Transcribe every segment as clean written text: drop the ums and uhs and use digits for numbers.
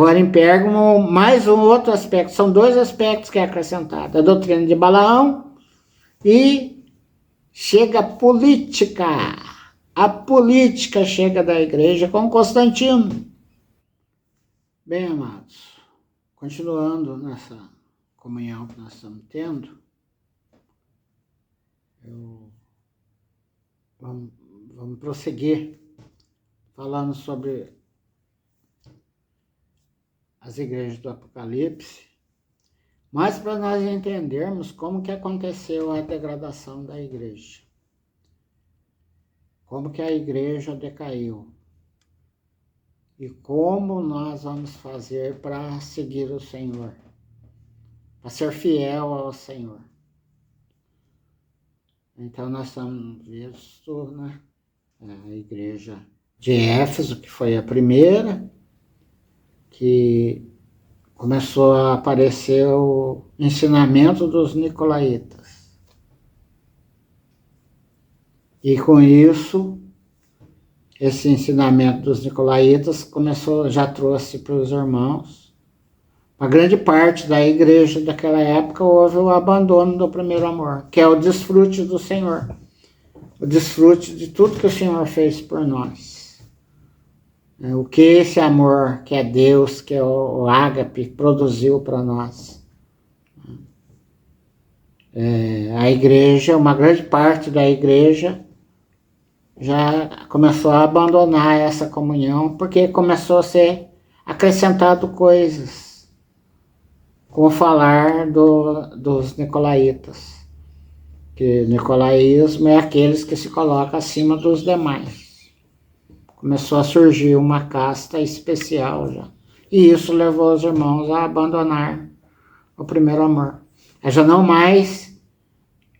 Agora em Pérgamo, mais um outro aspecto, são dois aspectos que é acrescentado, a doutrina de Balaão e chega a política. A política chega da igreja com Constantino. Bem, amados, continuando nessa comunhão que nós estamos tendo, vamos prosseguir falando sobre as igrejas do Apocalipse, mas para nós entendermos como que aconteceu a degradação da igreja, como que a igreja decaiu e como nós vamos fazer para seguir o Senhor, para ser fiel ao Senhor. Então nós estamos visto, né, a igreja de Éfeso, que foi a primeira, que começou a aparecer o ensinamento dos nicolaítas. E com isso, esse ensinamento dos nicolaítas já trouxe para os irmãos. Uma grande parte da igreja daquela época houve o abandono do primeiro amor, que é o desfrute do Senhor. O desfrute de tudo que o Senhor fez por nós. O que esse amor, que é Deus, que é o ágape, produziu para nós. A igreja, uma grande parte da igreja, já começou a abandonar essa comunhão, porque começou a ser acrescentado coisas, com o falar dos nicolaítas. Que o nicolaísmo é aqueles que se colocam acima dos demais. Começou a surgir uma casta especial já. E isso levou os irmãos a abandonar o primeiro amor. A já não mais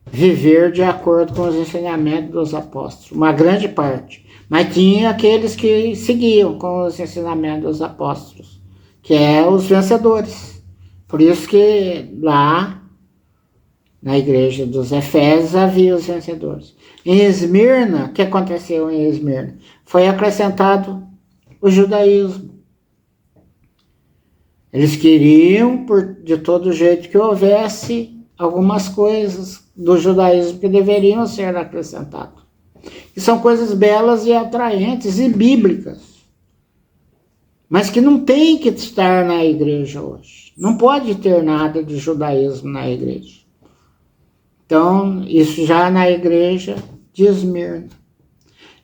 viver de acordo com os ensinamentos dos apóstolos. Uma grande parte. Mas tinha aqueles que seguiam com os ensinamentos dos apóstolos, que é os vencedores. Por isso que lá, na igreja dos Efésios, havia os vencedores. Em Esmirna, o que aconteceu em Esmirna? Foi acrescentado o judaísmo. Eles queriam, de todo jeito, que houvesse algumas coisas do judaísmo que deveriam ser acrescentadas. E são coisas belas e atraentes e bíblicas, mas que não tem que estar na igreja hoje. Não pode ter nada de judaísmo na igreja. Então, isso já na igreja de Esmirna.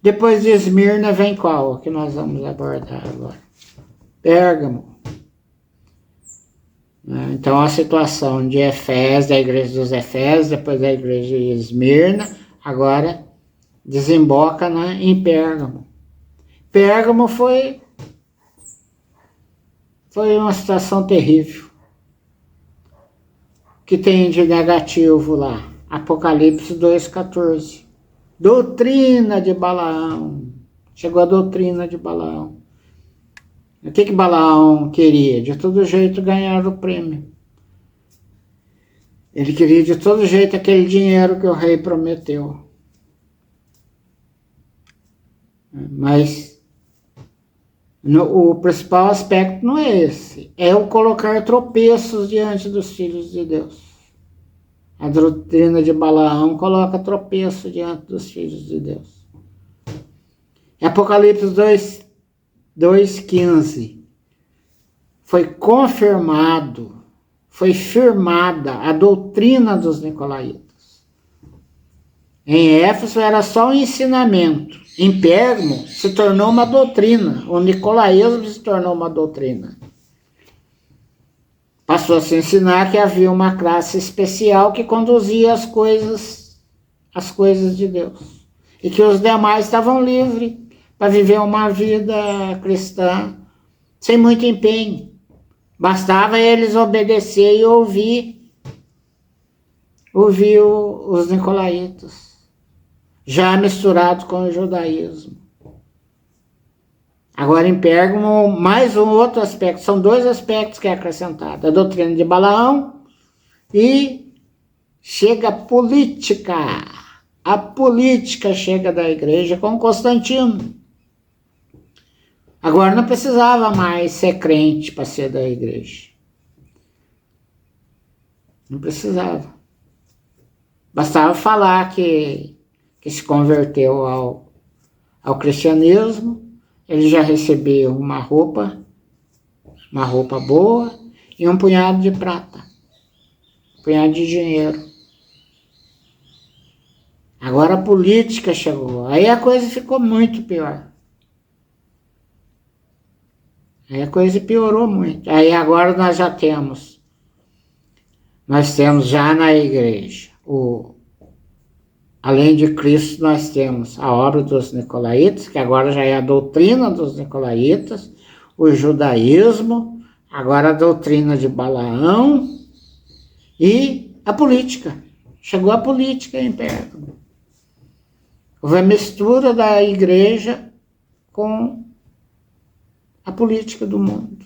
Depois de Esmirna vem qual? Que nós vamos abordar agora. Pérgamo. Então, a situação de Efésios, da igreja dos Efésios, depois da igreja de Esmirna, agora desemboca em Pérgamo. Pérgamo foi uma situação terrível. O que tem de negativo lá? Apocalipse 2,14. Doutrina de Balaão. Chegou a doutrina de Balaão. O que Balaão queria? De todo jeito ganhar o prêmio. Ele queria de todo jeito aquele dinheiro que o rei prometeu. Mas o principal aspecto não é esse. É o colocar tropeços diante dos filhos de Deus. A doutrina de Balaão coloca tropeço diante dos filhos de Deus. Em Apocalipse 2,15 foi confirmado, foi firmada a doutrina dos nicolaítas. Em Éfeso era só um ensinamento. Em Pérgamo se tornou uma doutrina. O nicolaísmo se tornou uma doutrina. Passou a se ensinar que havia uma classe especial que conduzia as coisas de Deus. E que os demais estavam livres para viver uma vida cristã sem muito empenho. Bastava eles obedecer e ouvir os nicolaítas, já misturados com o judaísmo. Agora em Pérgamo, mais um outro aspecto, são dois aspectos que é acrescentado, a doutrina de Balaão e chega a política. A política chega da igreja com Constantino. Agora não precisava mais ser crente para ser da igreja. Não precisava. Bastava falar que se converteu ao cristianismo, ele já recebia uma roupa boa e um punhado de prata, um punhado de dinheiro. Agora a política chegou, aí a coisa ficou muito pior. Aí a coisa piorou muito. Aí agora nós temos já na igreja, além de Cristo, nós temos a obra dos nicolaítas, que agora já é a doutrina dos nicolaítas, o judaísmo, agora a doutrina de Balaão e a política. Chegou a política em Pérgamo. Houve a mistura da igreja com a política do mundo.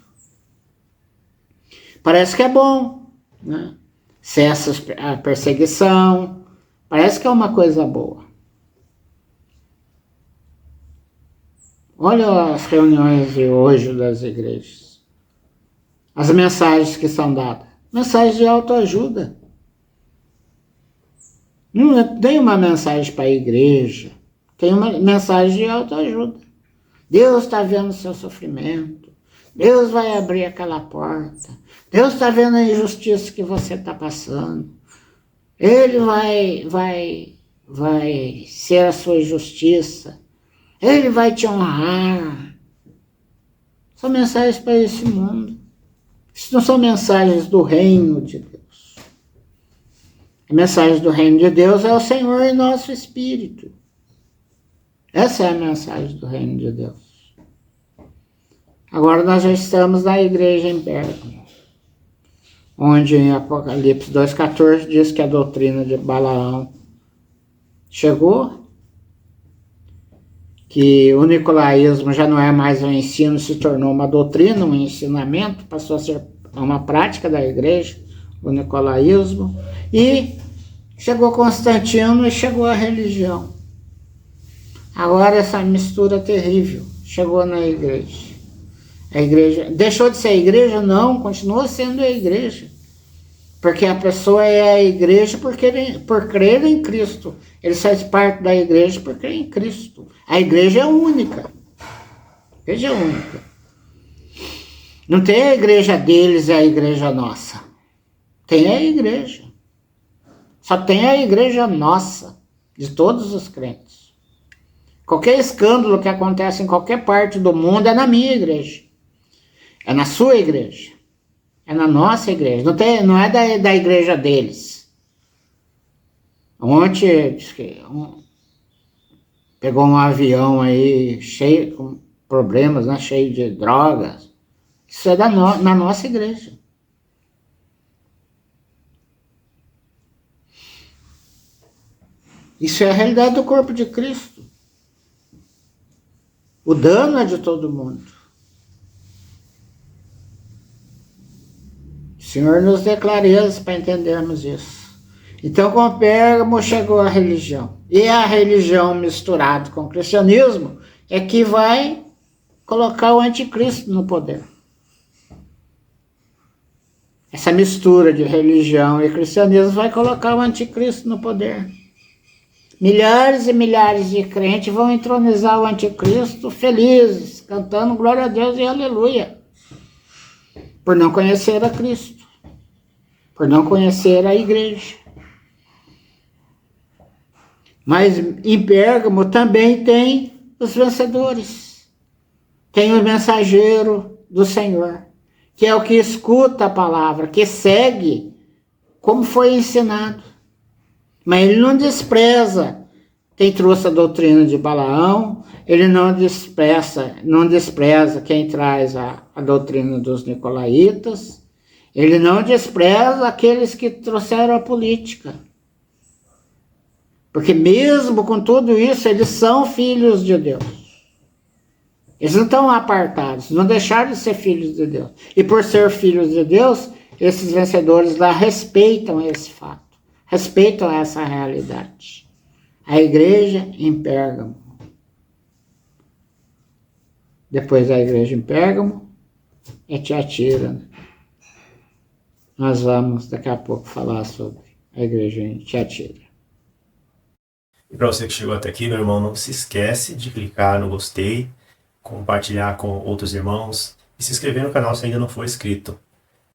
Parece que é bom, né? Cessa a perseguição, parece que é uma coisa boa. Olha as reuniões de hoje das igrejas. As mensagens que são dadas. Mensagens de autoajuda. Não tem uma mensagem para a igreja. Tem uma mensagem de autoajuda. Deus está vendo o seu sofrimento. Deus vai abrir aquela porta. Deus está vendo a injustiça que você está passando. Ele vai ser a sua justiça. Ele vai te honrar. São mensagens para esse mundo. Isso não são mensagens do reino de Deus. A mensagem do reino de Deus é o Senhor em nosso espírito. Essa é a mensagem do reino de Deus. Agora nós já estamos na igreja em Pérgamo, onde em Apocalipse 2,14 diz que a doutrina de Balaão chegou, que o nicolaísmo já não é mais um ensino, se tornou uma doutrina, um ensinamento, passou a ser uma prática da igreja, o nicolaísmo, e chegou Constantino e chegou a religião. Agora essa mistura terrível chegou na igreja. A igreja deixou de ser a igreja? Não, continua sendo a igreja. Porque a pessoa é a igreja por crer em Cristo. Ele faz parte da igreja por crer em Cristo. A igreja é única. A igreja é única. Não tem a igreja deles e a igreja nossa. Tem a igreja. Só tem a igreja nossa, de todos os crentes. Qualquer escândalo que acontece em qualquer parte do mundo é na minha igreja. É na sua igreja. É na nossa igreja. Não é da igreja deles. Ontem pegou um avião aí cheio com problemas, né? Cheio de drogas. Isso é na nossa igreja. Isso é a realidade do corpo de Cristo. O dano é de todo mundo. O Senhor nos dê clareza para entendermos isso. Então, com Pérgamo chegou a religião. E a religião misturada com o cristianismo é que vai colocar o anticristo no poder. Essa mistura de religião e cristianismo vai colocar o anticristo no poder. Milhares e milhares de crentes vão entronizar o anticristo felizes, cantando glória a Deus e aleluia. Por não conhecer a Cristo. Por não conhecer a igreja. Mas em Pérgamo também tem os vencedores. Tem o mensageiro do Senhor, que é o que escuta a palavra, que segue como foi ensinado. Mas ele não despreza quem trouxe a doutrina de Balaão, ele não despreza quem traz a doutrina dos nicolaítas, ele não despreza aqueles que trouxeram a política. Porque mesmo com tudo isso, eles são filhos de Deus. Eles não estão apartados, não deixaram de ser filhos de Deus. E por ser filhos de Deus, esses vencedores lá respeitam esse fato, respeitam essa realidade. A igreja em Pérgamo. Depois a igreja em Pérgamo é Tiatira, né? Nós vamos daqui a pouco falar sobre a igreja em Tiatira. E para você que chegou até aqui, meu irmão, não se esquece de clicar no gostei, compartilhar com outros irmãos e se inscrever no canal se ainda não for inscrito.